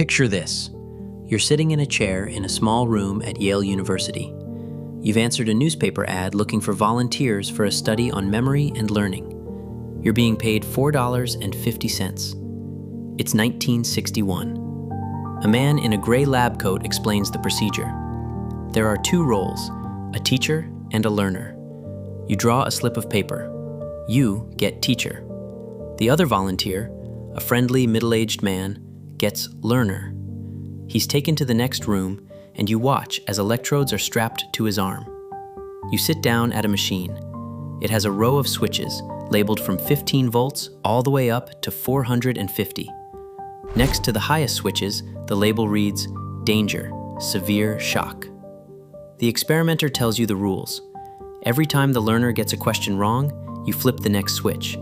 Picture this. You're sitting in a chair in a small room at Yale University. You've answered a newspaper ad looking for volunteers for a study on memory and learning. You're being paid $4.50. It's 1961. A man in a gray lab coat explains the procedure. There are two roles, a teacher and a learner. You draw a slip of paper. You get teacher. The other volunteer, a friendly middle-aged man, gets learner. He's taken to the next room, and you watch as electrodes are strapped to his arm. You sit down at a machine. It has a row of switches labeled from 15 volts all the way up to 450. Next to the highest switches, the label reads, Danger, Severe Shock. The experimenter tells you the rules. Every time the learner gets a question wrong, you flip the next switch.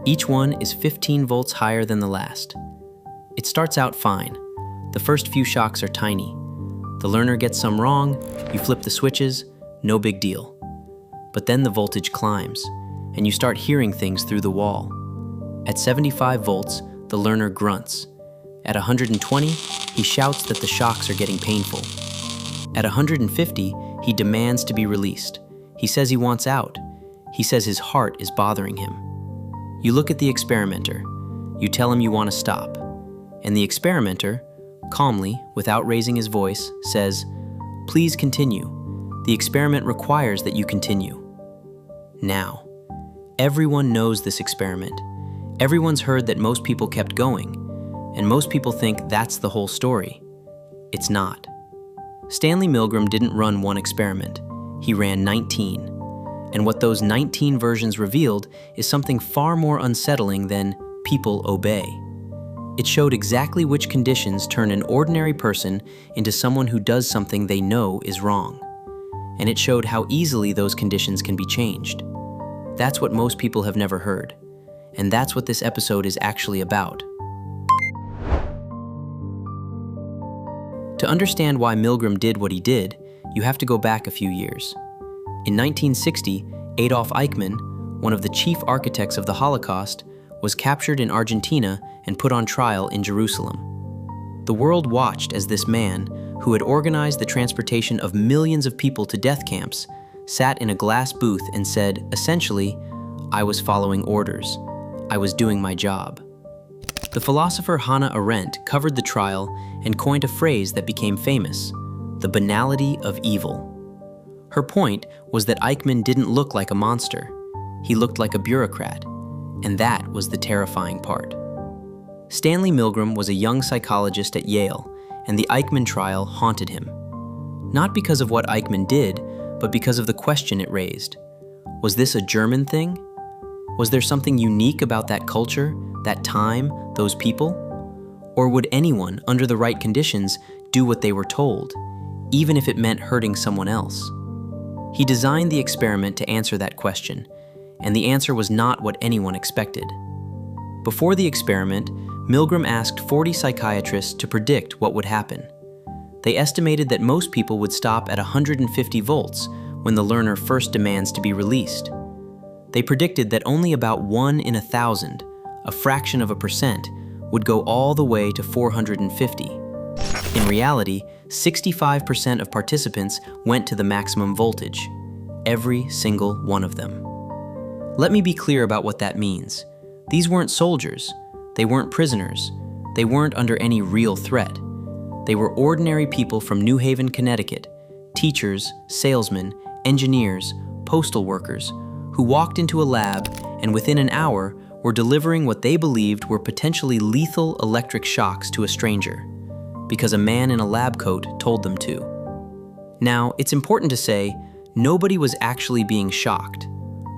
Each one is 15 volts higher than the last. It starts out fine. The first few shocks are tiny. The learner gets some wrong, you flip the switches, no big deal. But then the voltage climbs, and you start hearing things through the wall. At 75 volts, the learner grunts. At 120, he shouts that the shocks are getting painful. At 150, he demands to be released. He says he wants out. He says his heart is bothering him. You look at the experimenter. You tell him you want to stop. And the experimenter, calmly, without raising his voice, says, Please continue. The experiment requires that you continue. Now, everyone knows this experiment. Everyone's heard that most people kept going, and most people think that's the whole story. It's not. Stanley Milgram didn't run one experiment. He ran 19. And what those 19 versions revealed is something far more unsettling than people obey. It showed exactly which conditions turn an ordinary person into someone who does something they know is wrong. And it showed how easily those conditions can be changed. That's what most people have never heard. And that's what this episode is actually about. To understand why Milgram did what he did, you have to go back a few years. In 1960, Adolf Eichmann, one of the chief architects of the Holocaust, was captured in Argentina and put on trial in Jerusalem. The world watched as this man, who had organized the transportation of millions of people to death camps, sat in a glass booth and said, essentially, I was following orders. I was doing my job. The philosopher Hannah Arendt covered the trial and coined a phrase that became famous, the banality of evil. Her point was that Eichmann didn't look like a monster. He looked like a bureaucrat, and that was the terrifying part. Stanley Milgram was a young psychologist at Yale, and the Eichmann trial haunted him. Not because of what Eichmann did, but because of the question it raised. Was this a German thing? Was there something unique about that culture, that time, those people? Or would anyone, under the right conditions, do what they were told, even if it meant hurting someone else? He designed the experiment to answer that question, and the answer was not what anyone expected. Before the experiment, Milgram asked 40 psychiatrists to predict what would happen. They estimated that most people would stop at 150 volts when the learner first demands to be released. They predicted that only about 1 in 1,000, a fraction of a percent, would go all the way to 450. In reality, 65% of participants went to the maximum voltage, every single one of them. Let me be clear about what that means. These weren't soldiers. They weren't prisoners. They weren't under any real threat. They were ordinary people from New Haven, Connecticut, teachers, salesmen, engineers, postal workers, who walked into a lab and within an hour were delivering what they believed were potentially lethal electric shocks to a stranger, because a man in a lab coat told them to. Now, it's important to say, nobody was actually being shocked.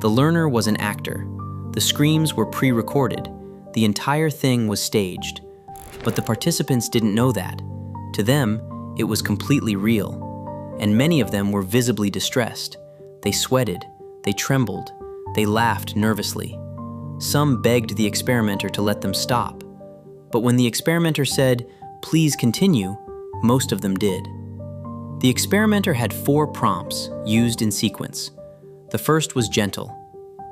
The learner was an actor. The screams were pre-recorded. The entire thing was staged. But the participants didn't know that. To them, it was completely real. And many of them were visibly distressed. They sweated. They trembled. They laughed nervously. Some begged the experimenter to let them stop. But when the experimenter said, "Please continue," most of them did. The experimenter had 4 prompts used in sequence. The first was gentle.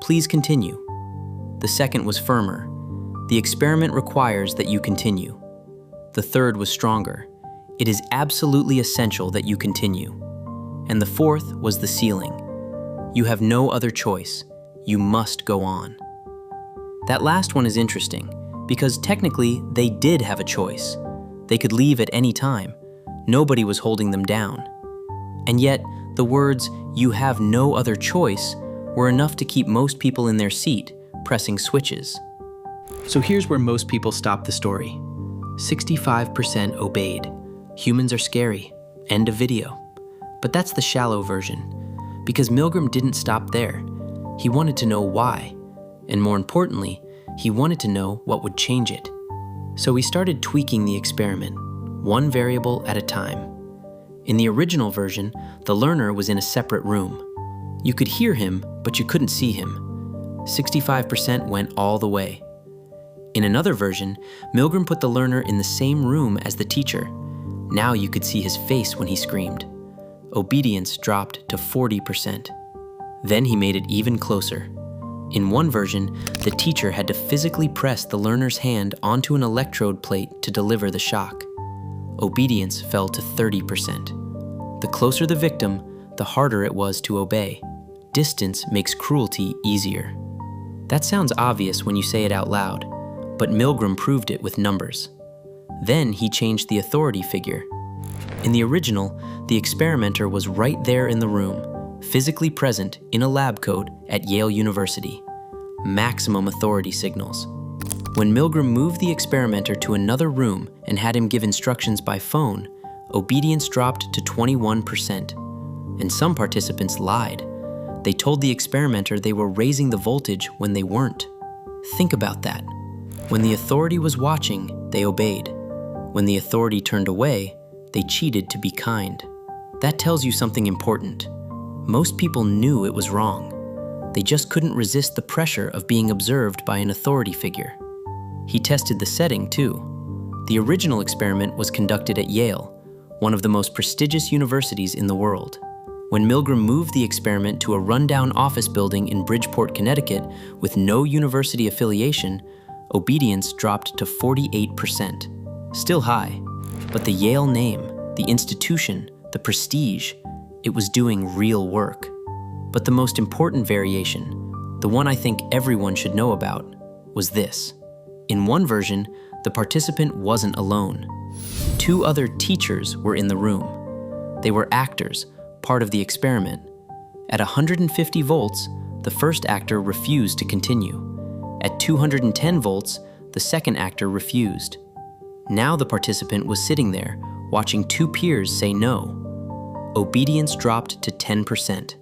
Please continue. The second was firmer. The experiment requires that you continue. The third was stronger. It is absolutely essential that you continue. And the fourth was the ceiling. You have no other choice. You must go on. That last one is interesting because technically they did have a choice. They could leave at any time. Nobody was holding them down. And yet, the words, "you have no other choice," were enough to keep most people in their seat, pressing switches. So here's where most people stop the story. 65% obeyed. Humans are scary. End of video. But that's the shallow version, because Milgram didn't stop there. He wanted to know why, and more importantly, he wanted to know what would change it. So he started tweaking the experiment, one variable at a time. In the original version, the learner was in a separate room. You could hear him, but you couldn't see him. 65% went all the way. In another version, Milgram put the learner in the same room as the teacher. Now you could see his face when he screamed. Obedience dropped to 40%. Then he made it even closer. In one version, the teacher had to physically press the learner's hand onto an electrode plate to deliver the shock. Obedience fell to 30%. The closer the victim, the harder it was to obey. Distance makes cruelty easier. That sounds obvious when you say it out loud, but Milgram proved it with numbers. Then he changed the authority figure. In the original, the experimenter was right there in the room, physically present in a lab coat at Yale University. Maximum authority signals. When Milgram moved the experimenter to another room and had him give instructions by phone, obedience dropped to 21%. And some participants lied. They told the experimenter they were raising the voltage when they weren't. Think about that. When the authority was watching, they obeyed. When the authority turned away, they cheated to be kind. That tells you something important. Most people knew it was wrong. They just couldn't resist the pressure of being observed by an authority figure. He tested the setting too. The original experiment was conducted at Yale, one of the most prestigious universities in the world. When Milgram moved the experiment to a rundown office building in Bridgeport, Connecticut, with no university affiliation, obedience dropped to 48%. Still high, but the Yale name, the institution, the prestige, it was doing real work. But the most important variation, the one I think everyone should know about, was this. In one version, the participant wasn't alone. Two other teachers were in the room. They were actors, part of the experiment. At 150 volts, the first actor refused to continue. At 210 volts, the second actor refused. Now the participant was sitting there, watching two peers say no. Obedience dropped to 10%.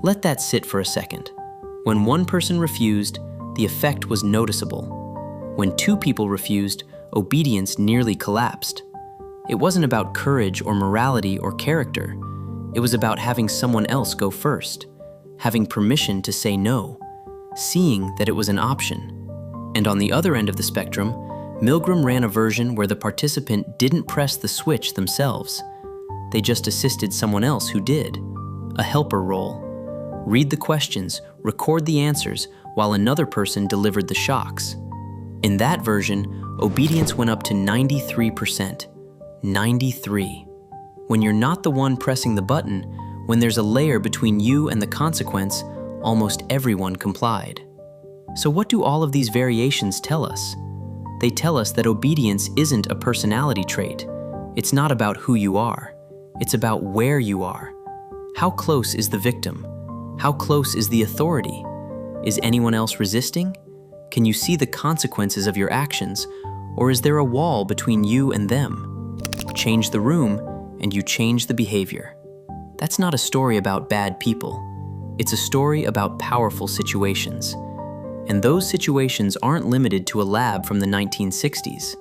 Let that sit for a second. When one person refused, the effect was noticeable. When two people refused, obedience nearly collapsed. It wasn't about courage or morality or character. It was about having someone else go first, having permission to say no, seeing that it was an option. And on the other end of the spectrum, Milgram ran a version where the participant didn't press the switch themselves. They just assisted someone else who did. A helper role. Read the questions, record the answers, while another person delivered the shocks. In that version, obedience went up to 93%. 93. When you're not the one pressing the button, when there's a layer between you and the consequence, almost everyone complied. So what do all of these variations tell us? They tell us that obedience isn't a personality trait. It's not about who you are. It's about where you are. How close is the victim? How close is the authority? Is anyone else resisting? Can you see the consequences of your actions, or is there a wall between you and them? Change the room, and you change the behavior. That's not a story about bad people. It's a story about powerful situations. And those situations aren't limited to a lab from the 1960s.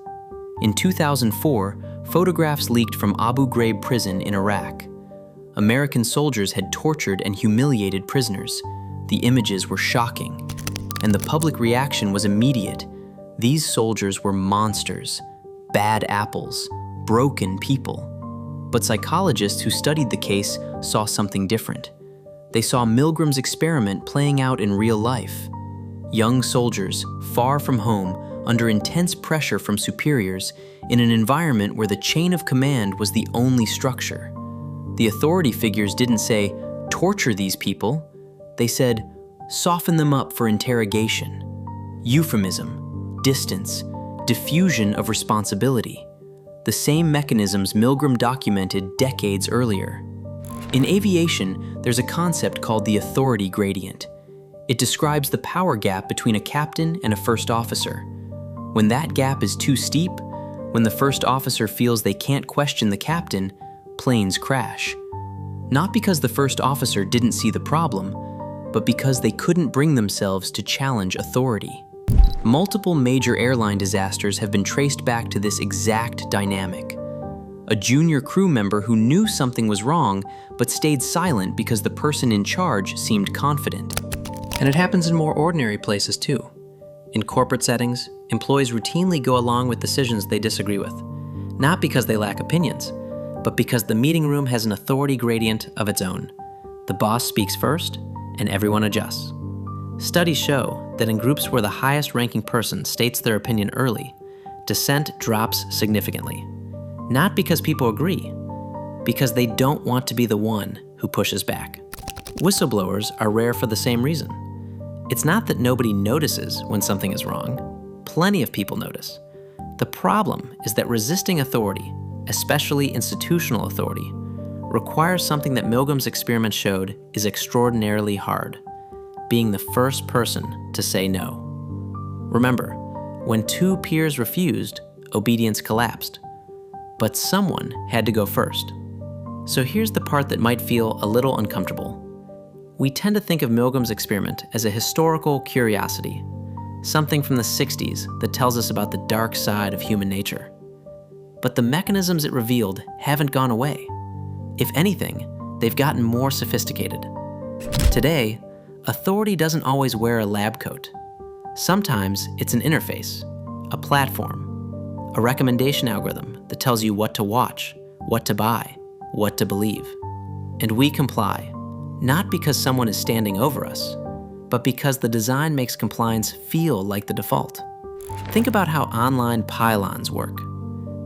In 2004, photographs leaked from Abu Ghraib prison in Iraq. American soldiers had tortured and humiliated prisoners. The images were shocking, and the public reaction was immediate. These soldiers were monsters, bad apples, broken people. But psychologists who studied the case saw something different. They saw Milgram's experiment playing out in real life. Young soldiers, far from home, under intense pressure from superiors in an environment where the chain of command was the only structure. The authority figures didn't say, torture these people. They said, soften them up for interrogation. Euphemism, distance, diffusion of responsibility. The same mechanisms Milgram documented decades earlier. In aviation, there's a concept called the authority gradient. It describes the power gap between a captain and a first officer. When that gap is too steep, when the first officer feels they can't question the captain, planes crash. Not because the first officer didn't see the problem, but because they couldn't bring themselves to challenge authority. Multiple major airline disasters have been traced back to this exact dynamic. A junior crew member who knew something was wrong, but stayed silent because the person in charge seemed confident. And it happens in more ordinary places too. In corporate settings, employees routinely go along with decisions they disagree with, not because they lack opinions, but because the meeting room has an authority gradient of its own. The boss speaks first, and everyone adjusts. Studies show that in groups where the highest-ranking person states their opinion early, dissent drops significantly. Not because people agree, because they don't want to be the one who pushes back. Whistleblowers are rare for the same reason. It's not that nobody notices when something is wrong. Plenty of people notice. The problem is that resisting authority, especially institutional authority, requires something that Milgram's experiment showed is extraordinarily hard: being the first person to say no. Remember, when two peers refused, obedience collapsed. But someone had to go first. So here's the part that might feel a little uncomfortable. We tend to think of Milgram's experiment as a historical curiosity, something from the 60s that tells us about the dark side of human nature. But the mechanisms it revealed haven't gone away. If anything, they've gotten more sophisticated. Today, authority doesn't always wear a lab coat. Sometimes it's an interface, a platform, a recommendation algorithm that tells you what to watch, what to buy, what to believe. And we comply, not because someone is standing over us, but because the design makes compliance feel like the default. Think about how online pylons work.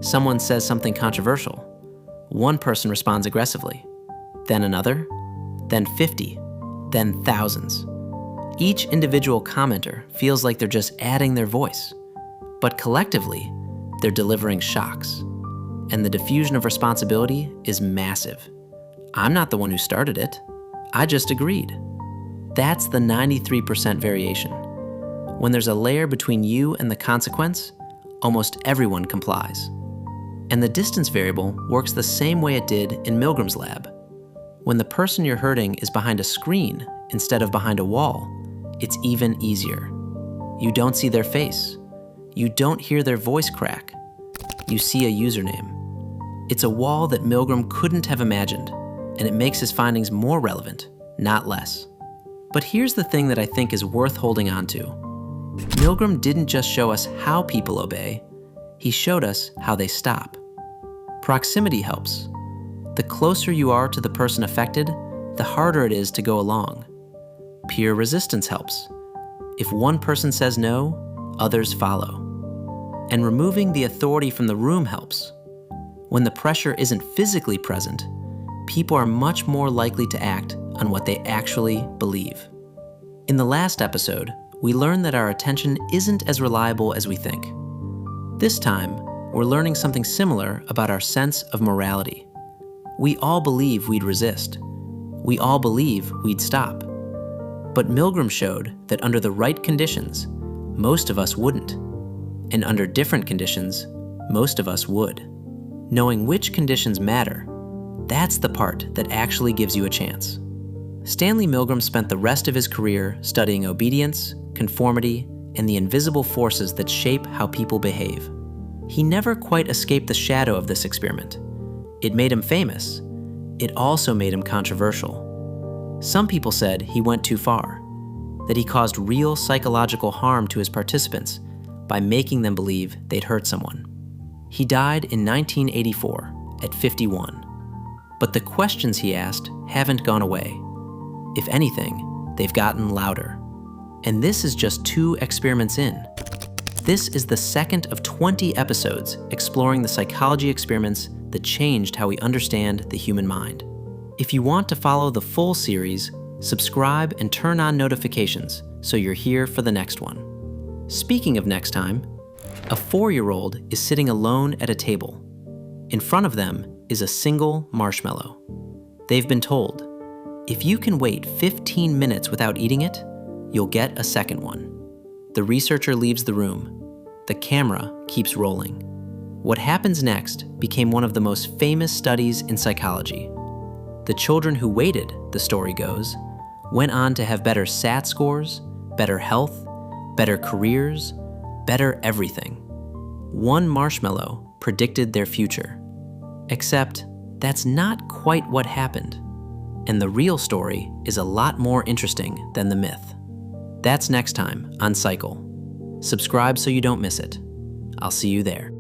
Someone says something controversial. One person responds aggressively, then another, then 50, then thousands. Each individual commenter feels like they're just adding their voice, but collectively, they're delivering shocks. And the diffusion of responsibility is massive. I'm not the one who started it. I just agreed. That's the 93% variation. When there's a layer between you and the consequence, almost everyone complies. And the distance variable works the same way it did in Milgram's lab. When the person you're hurting is behind a screen instead of behind a wall, it's even easier. You don't see their face. You don't hear their voice crack. You see a username. It's a wall that Milgram couldn't have imagined, and it makes his findings more relevant, not less. But here's the thing that I think is worth holding on to. Milgram didn't just show us how people obey, he showed us how they stop. Proximity helps. The closer you are to the person affected, the harder it is to go along. Peer resistance helps. If one person says no, others follow. And removing the authority from the room helps. When the pressure isn't physically present, people are much more likely to act on what they actually believe. In the last episode, we learned that our attention isn't as reliable as we think. This time, we're learning something similar about our sense of morality. We all believe we'd resist. We all believe we'd stop. But Milgram showed that under the right conditions, most of us wouldn't. And under different conditions, most of us would. Knowing which conditions matter, that's the part that actually gives you a chance. Stanley Milgram spent the rest of his career studying obedience, conformity, and the invisible forces that shape how people behave. He never quite escaped the shadow of this experiment. It made him famous. It also made him controversial. Some people said he went too far, that he caused real psychological harm to his participants by making them believe they'd hurt someone. He died in 1984 at 51. But the questions he asked haven't gone away. If anything, they've gotten louder. And this is just 2 experiments in. This is the second of 20 episodes exploring the psychology experiments that changed how we understand the human mind. If you want to follow the full series, subscribe and turn on notifications so you're here for the next one. Speaking of next time, a 4-year-old is sitting alone at a table. In front of them is a single marshmallow. They've been told, if you can wait 15 minutes without eating it, you'll get a second one. The researcher leaves the room. The camera keeps rolling. What happens next became one of the most famous studies in psychology. The children who waited, the story goes, went on to have better SAT scores, better health, better careers, better everything. One marshmallow predicted their future. Except that's not quite what happened. And the real story is a lot more interesting than the myth. That's next time on Psycle. Subscribe so you don't miss it. I'll see you there.